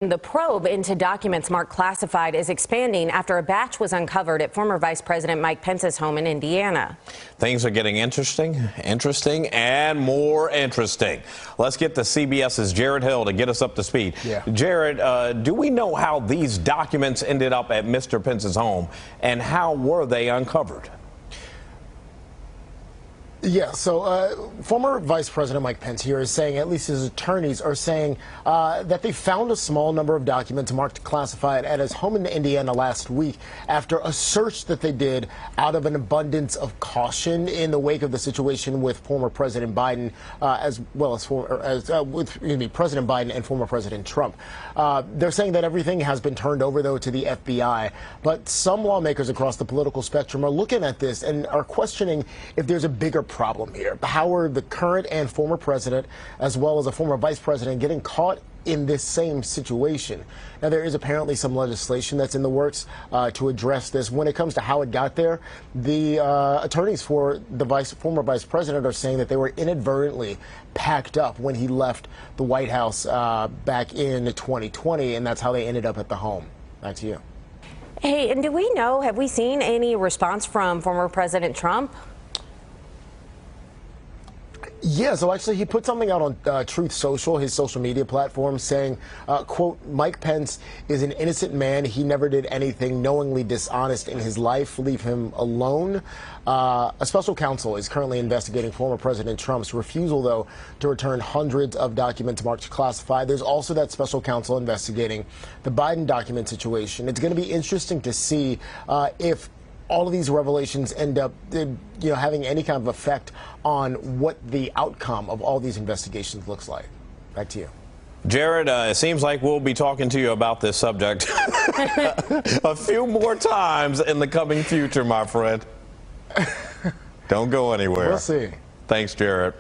The probe into documents marked classified is expanding after a batch was uncovered at former Vice President Mike Pence's home in Indiana. Things are getting interesting, and more interesting. Let's get to CBS's Jared Hill to get us up to speed. Yeah. Jared, do we know how these documents ended up at Mr. Pence's home, and how were they uncovered? Yeah, so former Vice President Mike Pence here is saying, at least his attorneys are saying, that they found a small number of documents marked classified at his home in Indiana last week after a search that they did out of an abundance of caution in the wake of the situation with former President Biden, as well as President Biden and former President Trump. They're saying that everything has been turned over, though, to the FBI. But some lawmakers across the political spectrum are looking at this and are questioning if there's a bigger problem here. How are the current and former president, as well as a former vice president, getting caught in this same situation? Now, there is apparently some legislation that's in the works to address this. When it comes to how it got there, the attorneys for the former vice president are saying that they were inadvertently packed up when he left the White House back in 2020, and that's how they ended up at the home. Back to you. Hey, and do we know, have we seen any response from former President Trump? Yeah, so actually he put something out on Truth Social, his social media platform, saying, quote, Mike Pence is an innocent man. He never did anything knowingly dishonest in his life. Leave him alone. A special counsel is currently investigating former President Trump's refusal, though, to return hundreds of documents marked classified. There's also that special counsel investigating the Biden document situation. It's going to be interesting to see if all of these revelations end up, having any kind of effect on what the outcome of all these investigations looks like. Back to you. Jared, it seems like we'll be talking to you about this subject a few more times in the coming future, my friend. Don't go anywhere. We'll see. Thanks, Jared.